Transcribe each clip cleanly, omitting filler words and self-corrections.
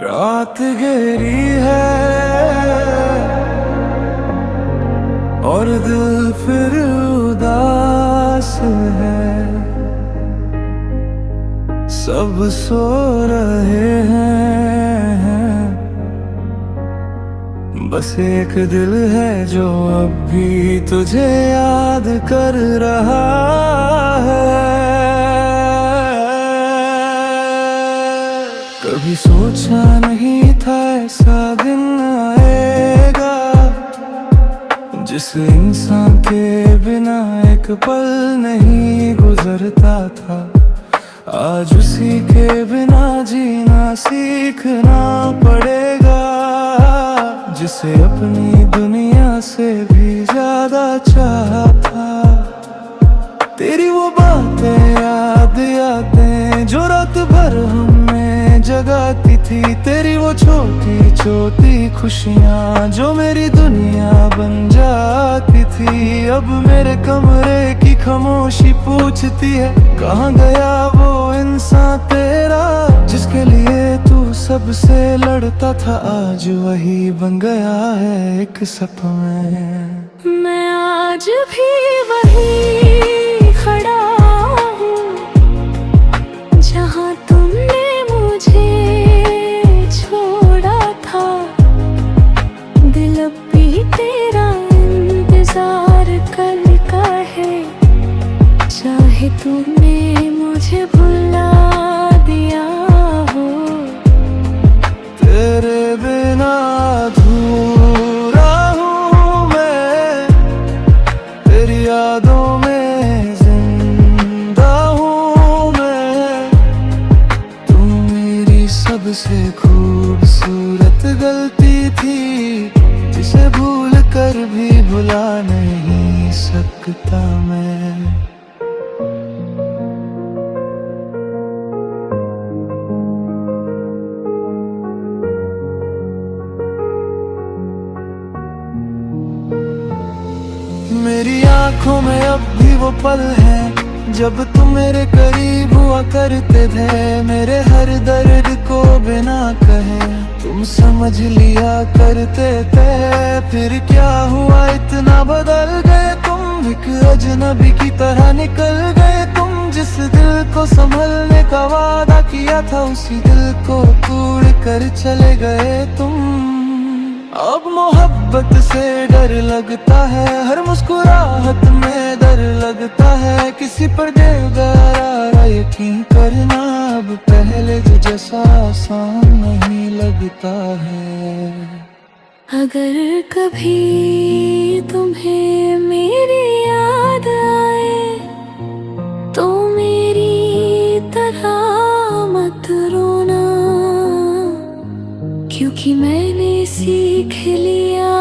रात गहरी है और दिल फिर उदास है। सब सो रहे हैं, बस एक दिल है जो अब भी तुझे याद कर रहा है। कभी सोचा नहीं था ऐसा दिन आएगा, जिस इंसान के बिना एक पल नहीं गुजरता था। आज उसी के बिना जीना सीखना पड़ेगा, जिसे अपनी दुनिया से भी ज्यादा चाहा था। तेरी वो बातें याद आते जो रात भर हमें जगाती थी। तेरी वो छोटी छोटी खुशियाँ जो मेरी दुनिया बन जाती थी। अब मेरे कमरे की खामोशी पूछती है, कहाँ गया वो इंसान तेरा जिसके लिए तू सबसे लड़ता था। आज वही बन गया है एक सपना। मैं आज भी वही खड़ा हूँ जहाँ तुमने मुझे छोड़ा था। दिल अब भी तेरा इंतजार कल का है, चाहे तूने मुझे भुला दिया हो। तेरे बिना अधूरा हूँ मैं, तेरी यादों में जिंदा हूँ मैं। तू मेरी सबसे खूबसूरत गलती थी, जिसे भूल कर भी भुला नहीं सकता मैं। मेरी आंखों में अब भी वो पल है जब तुम मेरे करीब हुआ करते थे। मेरे हर दर्द को बिना कहे तुम समझ लिया करते थे। फिर क्या हुआ इतना बदल गए तुम, एक अजनबी की तरह निकल गए तुम। जिस दिल को संभलने का वादा किया था, उसी दिल को तोड़ कर चले गए तुम। अब मोहब्बत से डर लगता है, हर मुस्कुराहट में डर लगता है। किसी पर देगा यकीन करना अब पहले जैसा आसान नहीं लगता है। अगर कभी तुम्हें मेरी याद आए तो मेरी तरह मत रोना, क्योंकि मैंने सीख लिया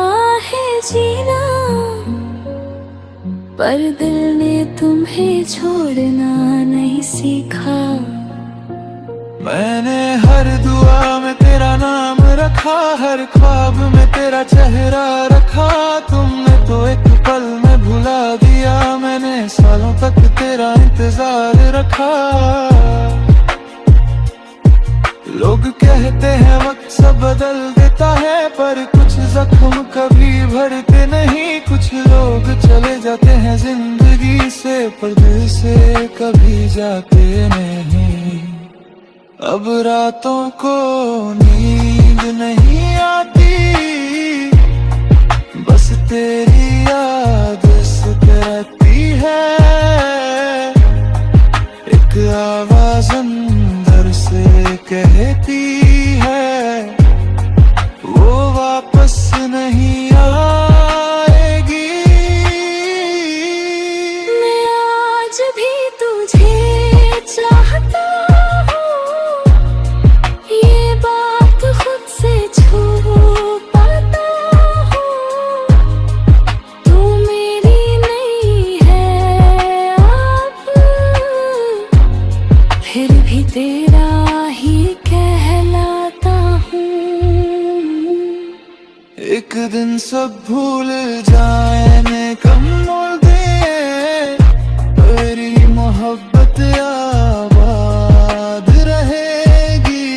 है जीना। पर दिल ने तुम्हें छोड़ना नहीं सीखा। मैंने हर दुआ में तेरा नाम रखा, हर ख्वाब में तेरा चेहरा रखा। तुमने तो एक पल में भुला दिया, मैंने सालों तक तेरा इंतजार रखा। लोग कहते हैं वक्त सब बदल देता है, पर कुछ जख्म कभी भरते नहीं। कुछ लोग चले जाते हैं जिंदगी से, पर दिल से कभी जाते नहीं। अब रातों को नींद नहीं आती, बस तेरी याद सताती है। एक आवाज अंदर से कहती है, वो वापस नहीं आएगी। मैं आज भी तुझे चाहता हूँ, ये बात खुद से छुपाता हूँ। तू मेरी नहीं है अब, फिर भी तेरा ही कहलाता हूँ। एक दिन सब भूल जाने कम मोड़ दे, तेरी मोहब्बत आबाद रहेगी।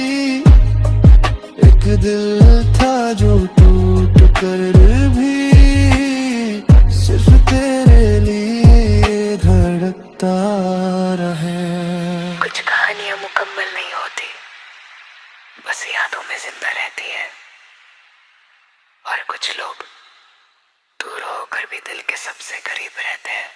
मुकम्मल नहीं होती, बस यादों में जिंदा रहती है। और कुछ लोग दूर होकर भी दिल के सबसे करीब रहते हैं।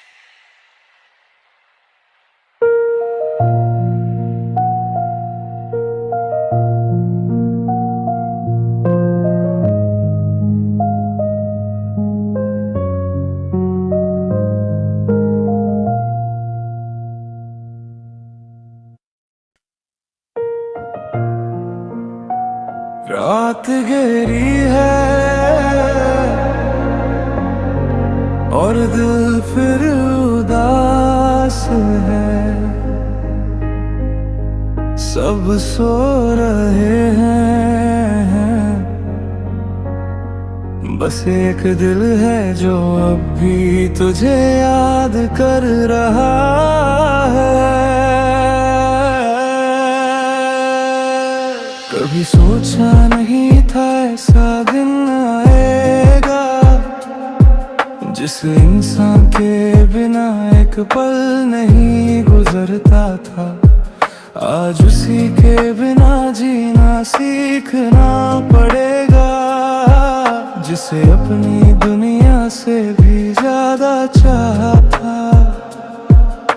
रात गहरी है और दिल फिर उदास है, सब सो रहे हैं, बस एक दिल है जो अब भी तुझे याद कर रहा है। कभी सोचा नहीं था ऐसा दिन आएगा, जिस इंसान के बिना एक पल नहीं गुजरता था। आज उसी के बिना जीना सीखना पड़ेगा, जिसे अपनी दुनिया से भी ज्यादा चाहा था।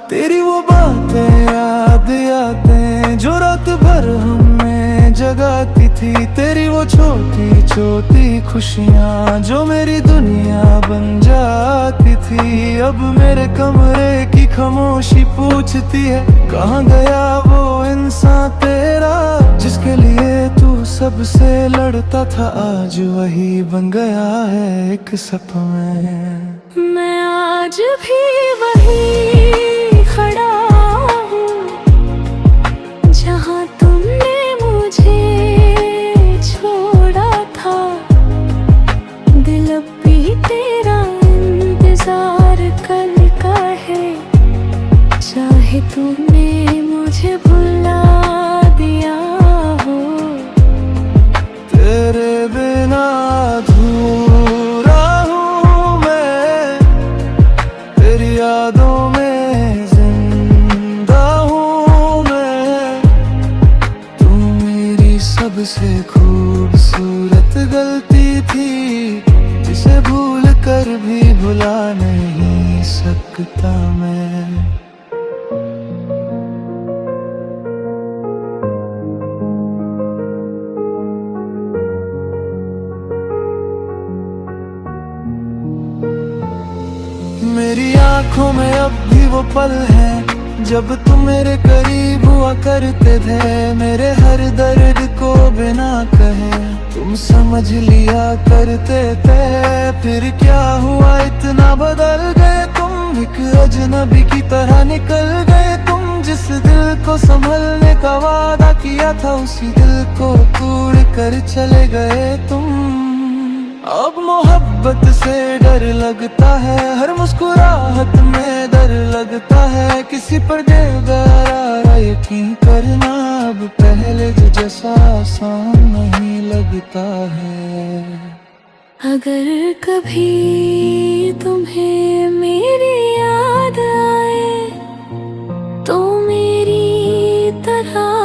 तेरी वो बातें याद आते जो रात भर हमें जगाती थी, तेरी वो छोटी छोटी खुशियाँ जो मेरी दुनिया बन जाती थी। अब मेरे कमरे की खामोशी पूछती है, कहाँ गया वो इंसान तेरा जिसके लिए तू सबसे लड़ता था। आज वही बन गया है एक सपना। मैं आज भी वही खड़ा हूँ जहाँ तुमने मुझे छोड़ा था। दिल अब भी तेरा इंतजार करता है, चाहे तूने मुझे भुला दिया हो। तेरे बिना अधूरा हूँ मैं, तेरी यादों में जिंदा हूँ मैं। तू मेरी सबसे खूबसूरत गलती थी, जिसे भूल कर भी भुला नहीं सकता मैं। मेरी आंखों में अब भी वो पल है जब तुम मेरे करीब हुआ करते थे। मेरे हर दर्द को बिना कहे तुम समझ लिया करते थे। फिर क्या हुआ इतना बदल गए तुम, एक अजनबी की तरह निकल गए तुम। जिस दिल को संभलने का वादा किया था, उसी दिल को तोड़ कर चले गए तुम। अब मोहब्बत से डर लगता है, हर मुस्कुराहट में डर लगता है। किसी पर बेगरारा यकीन करना अब पहले जैसा आसान नहीं लगता है। अगर कभी तुम्हें मेरी याद आए तो मेरी तरह